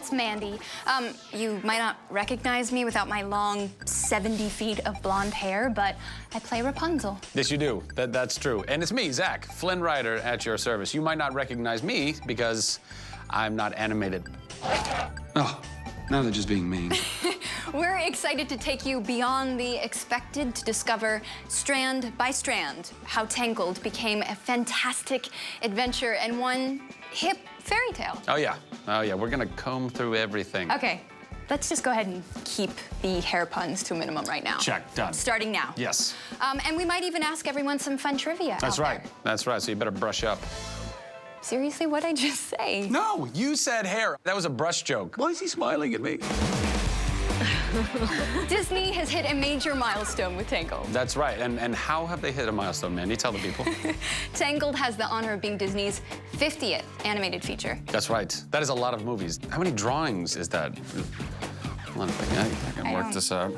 it's Mandy. You might not recognize me without my long 70 feet of blonde hair, but I play Rapunzel. Yes, you do. That's true. And it's me, Zach, Flynn Rider, at your service. You might not recognize me because I'm not animated. Oh, now they're just being mean. We're excited to take you beyond the expected to discover, strand by strand, how Tangled became a fantastic adventure and one hip fairy tale. Oh, yeah. We're gonna comb through everything. Okay, let's just go ahead and keep the hair puns to a minimum right now. Check, done. Starting now. Yes. And we might even ask everyone some fun trivia. That's right. That's right, so you better brush up. Seriously, what'd I just say? No, you said hair. That was a brush joke. Why is he smiling at me? Disney has hit a major milestone with Tangled. That's right. And how have they hit a milestone, Mandy? Tell the people. Tangled has the honor of being Disney's 50th animated feature. That's right. That is a lot of movies. How many drawings is that? Hold on, I can work this out.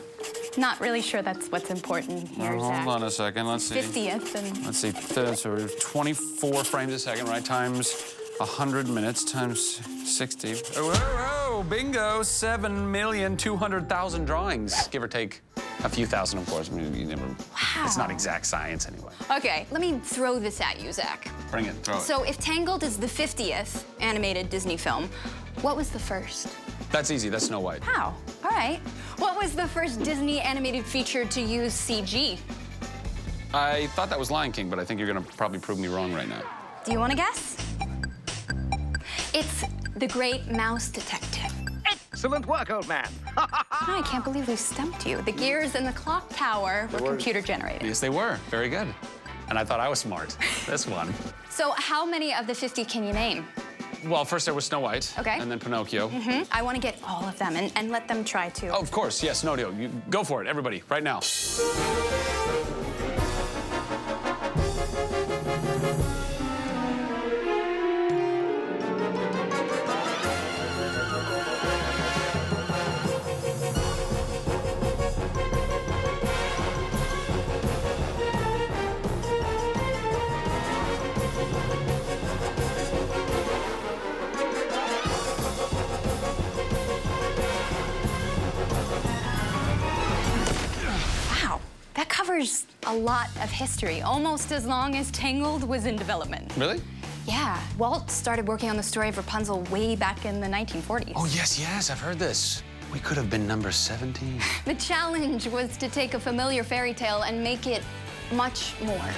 Not really sure that's what's important here, Zach. Hold on a second. Let's see. 50th and... Let's see. So 24 frames a second, right? Times 100 minutes times 60. Whoa, bingo! 7,200,000 drawings, give or take a few thousand, of course. I mean, you never. Wow. It's not exact science anyway. Okay, let me throw this at you, Zach. Bring it. Throw it. So if Tangled is the 50th animated Disney film, what was the first? That's easy. That's Snow White. How? All right. What was the first Disney animated feature to use CG? I thought that was Lion King, but I think you're gonna probably prove me wrong right now. Do you want to guess? It's The Great Mouse Detective. Excellent work, old man. I can't believe we stumped you. The gears in the clock tower were computer generated. Yes, they were. Very good. And I thought I was smart. This one. So how many of the 50 can you name? Well, first there was Snow White. Okay. And then Pinocchio. I want to get all of them and let them try too. Oh, of course. Yes, no deal. You go for it, everybody, right now. That covers a lot of history, almost as long as Tangled was in development. Really? Yeah, Walt started working on the story of Rapunzel way back in the 1940s. Oh, yes, I've heard this. We could have been number 17. The challenge was to take a familiar fairy tale and make it much more.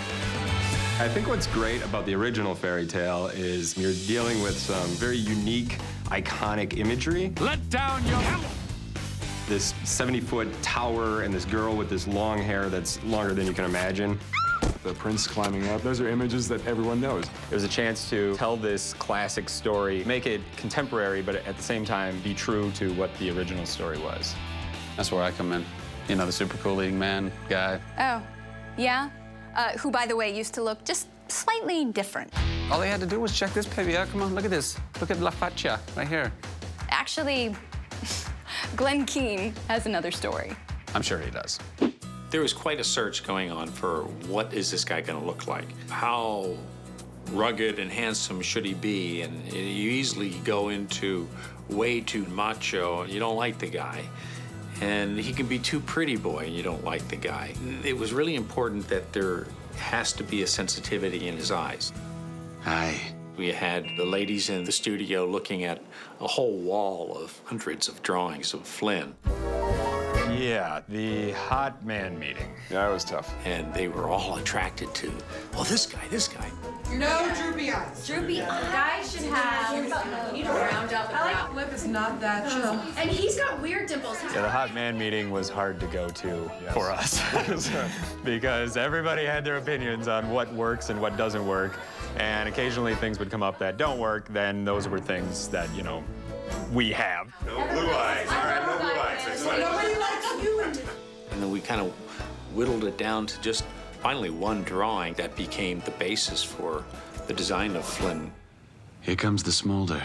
I think what's great about the original fairy tale is you're dealing with some very unique, iconic imagery. Let down your hammer. This 70-foot tower and this girl with this long hair that's longer than you can imagine. The prince climbing up, those are images that everyone knows. It was a chance to tell this classic story, make it contemporary, but at the same time be true to what the original story was. That's where I come in. You know, the super cool leading man guy. Oh, yeah? Who, by the way, used to look just slightly different. All they had to do was check this baby out. Come on, look at this. Look at La Faccia right here. Actually, Glenn Keane has another story. I'm sure he does. There was quite a search going on for what is this guy going to look like? How rugged and handsome should he be? And you easily go into way too macho, you don't like the guy. And he can be too pretty boy, and you don't like the guy. It was really important that there has to be a sensitivity in his eyes. Hi. We had the ladies in the studio looking at a whole wall of hundreds of drawings of Flynn. Yeah, the hot man meeting. Yeah, it was tough. And they were all attracted to, oh, this guy. No droopy eyes. Droopy guys should have, you know, round out the brow. Lip is not that chiseled. And he's got weird dimples. Yeah, the hot man meeting was hard to go to for us because everybody had their opinions on what works and what doesn't work. And occasionally things would come up that don't work, then those were things that, you know, we have. No blue eyes. All right, no blue eyes. Nobody likes you. And then we kind of whittled it down to just finally one drawing that became the basis for the design of Flynn. Here comes the smolder.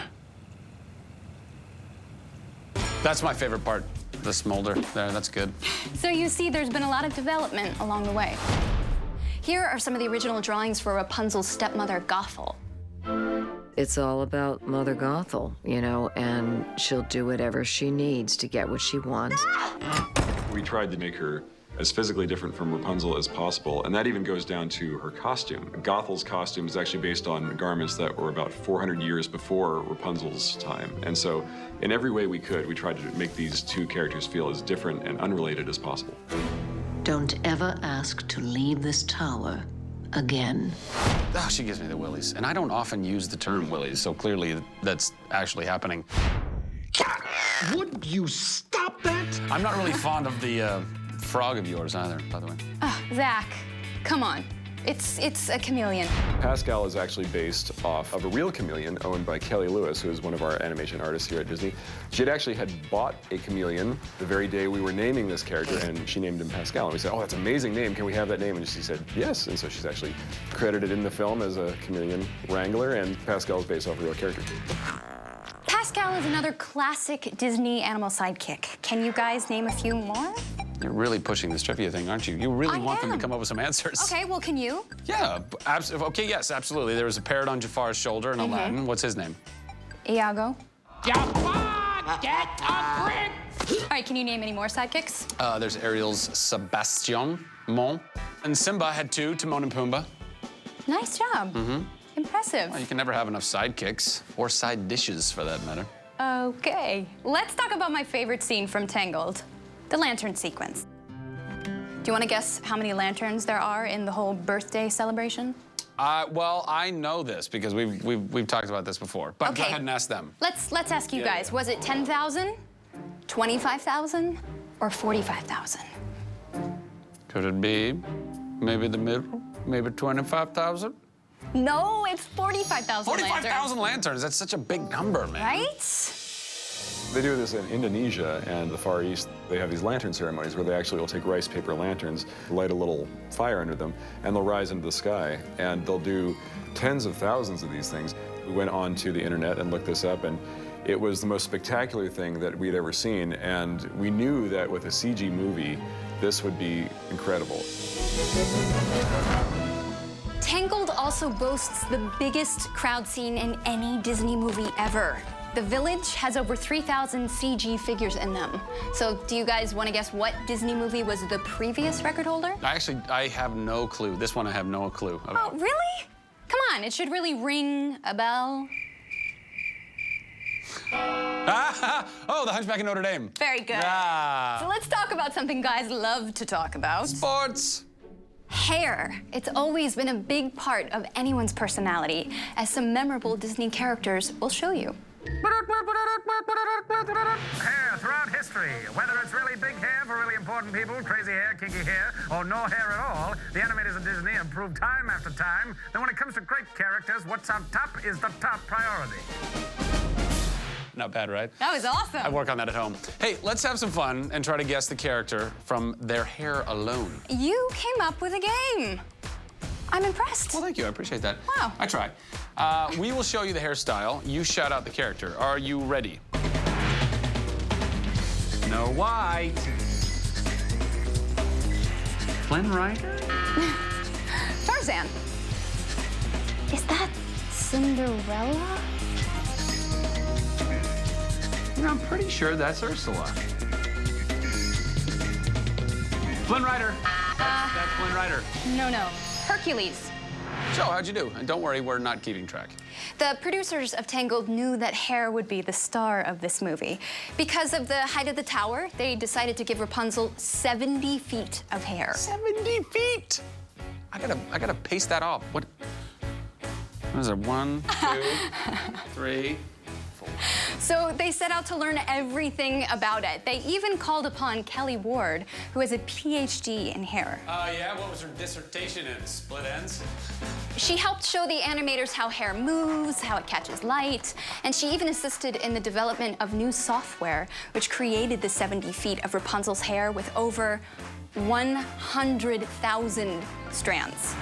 That's my favorite part. The smolder there, that's good. So you see, there's been a lot of development along the way. Here are some of the original drawings for Rapunzel's stepmother, Gothel. It's all about Mother Gothel, you know, and she'll do whatever she needs to get what she wants. We tried to make her as physically different from Rapunzel as possible, and that even goes down to her costume. Gothel's costume is actually based on garments that were about 400 years before Rapunzel's time. And so, in every way we could, we tried to make these two characters feel as different and unrelated as possible. Don't ever ask to leave this tower again. Oh, she gives me the willies. And I don't often use the term willies, so clearly that's actually happening. Would you stop that? I'm not really fond of the frog of yours either, by the way. Zach, come on. It's a chameleon. Pascal is actually based off of a real chameleon owned by Kelly Lewis, who is one of our animation artists here at Disney. She had bought a chameleon the very day we were naming this character, and she named him Pascal. And we said, oh, that's an amazing name. Can we have that name? And she said, yes. And so she's actually credited in the film as a chameleon wrangler, and Pascal is based off a real character. Pascal is another classic Disney animal sidekick. Can you guys name a few more? You're really pushing this trivia thing, aren't you? You really want them to come up with some answers. Okay, well, can you? Yeah, okay, yes, absolutely. There was a parrot on Jafar's shoulder in Aladdin. What's his name? Iago. Jafar, get a grip! All right, can you name any more sidekicks? There's Ariel's Sebastian Mon. And Simba had two, Timon and Pumbaa. Nice job. Impressive. Well, you can never have enough sidekicks, or side dishes for that matter. Okay, let's talk about my favorite scene from Tangled, the lantern sequence. Do you want to guess how many lanterns there are in the whole birthday celebration? Well, I know this because we've talked about this before. But Okay. go ahead and ask them. Let's ask you guys. Was it 10,000, 25,000, or 45,000? Could it be maybe the middle? Maybe 25,000? No, it's 45,000 45,000 lanterns. That's such a big number, man. Right? They do this in Indonesia and the Far East. They have these lantern ceremonies where they actually will take rice paper lanterns, light a little fire under them, and they'll rise into the sky. And they'll do tens of thousands of these things. We went onto the internet and looked this up, and it was the most spectacular thing that we'd ever seen. And we knew that with a CG movie, this would be incredible. Tangled also boasts the biggest crowd scene in any Disney movie ever. The village has over 3,000 CG figures in them. So do you guys want to guess what Disney movie was the previous record holder? I have no clue. This one I have no clue about. Oh, really? Come on, it should really ring a bell. Oh, The Hunchback of Notre Dame. Very good. Ah. So let's talk about something guys love to talk about. Sports. Hair. It's always been a big part of anyone's personality, as some memorable Disney characters will show you. Hair throughout history. Whether it's really big hair for really important people, crazy hair, kinky hair, or no hair at all, the animators of Disney have proved time after time that when it comes to great characters, what's on top is the top priority. Not bad, right? That was awesome. I work on that at home. Hey, let's have some fun and try to guess the character from their hair alone. You came up with a game. I'm impressed. Well, thank you. I appreciate that. Wow. I try. We will show you the hairstyle. You shout out the character. Are you ready? Snow White. Flynn Rider? Tarzan. Is that Cinderella? I'm pretty sure that's Ursula. Flynn Rider. That's Flynn Rider. No. Hercules. So, how'd you do? And don't worry, we're not keeping track. The producers of Tangled knew that hair would be the star of this movie. Because of the height of the tower, they decided to give Rapunzel 70 feet of hair. 70 feet! I gotta pace that off. What is it? 1, 2, 3, 4. So they set out to learn everything about it. They even called upon Kelly Ward, who has a PhD in hair. Yeah, what was her dissertation in? Split ends? She helped show the animators how hair moves, how it catches light, and she even assisted in the development of new software, which created the 70 feet of Rapunzel's hair with over 100,000 strands.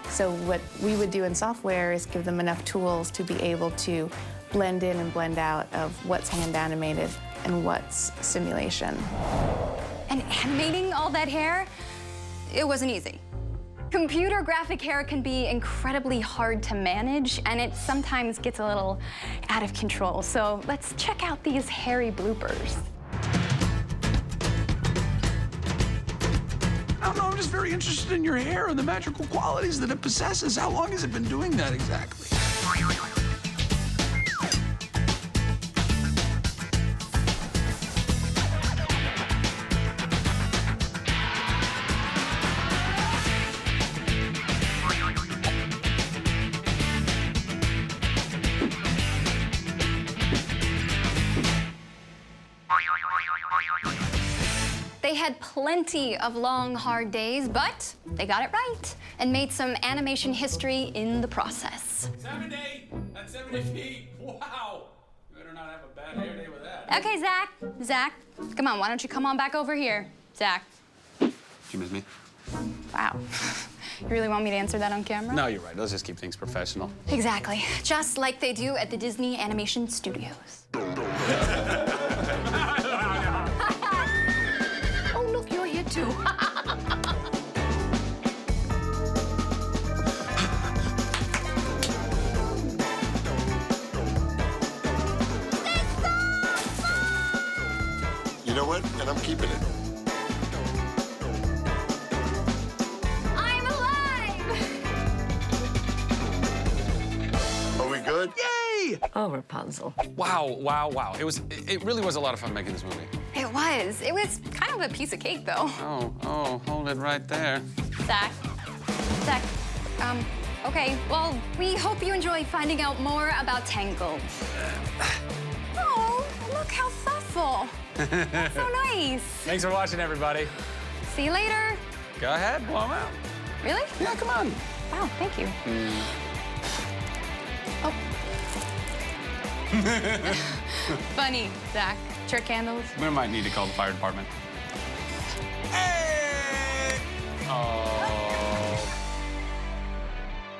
So what we would do in software is give them enough tools to be able to blend in and blend out of what's hand animated and what's simulation. And animating all that hair, it wasn't easy. Computer graphic hair can be incredibly hard to manage, and it sometimes gets a little out of control. So let's check out these hairy bloopers. I don't know, I'm just very interested in your hair and the magical qualities that it possesses. How long has it been doing that exactly? They had plenty of long, hard days, but they got it right and made some animation history in the process. 70! That's 70 feet! Wow! You better not have a bad hair day with that. Okay, Zach, come on, why don't you come on back over here? Zach. Did you miss me? Wow. You really want me to answer that on camera? No, you're right. Let's just keep things professional. Exactly. Just like they do at the Disney Animation Studios. Oh, look, you're here too. You know what? And I'm keeping it. I'm alive! Are we good? Yay! Oh, Rapunzel. Wow, wow, wow. It really was a lot of fun making this movie. It was. It was kind of a piece of cake, though. Oh, hold it right there. Zach, okay, well, we hope you enjoy finding out more about Tangled. Oh, look how thoughtful. That's so nice. Thanks for watching, everybody. See you later. Go ahead, blow them out. Really? Yeah, come on. Wow, thank you. Oh. Funny, Zach. Trick candles. We might need to call the fire department. Hey! Oh.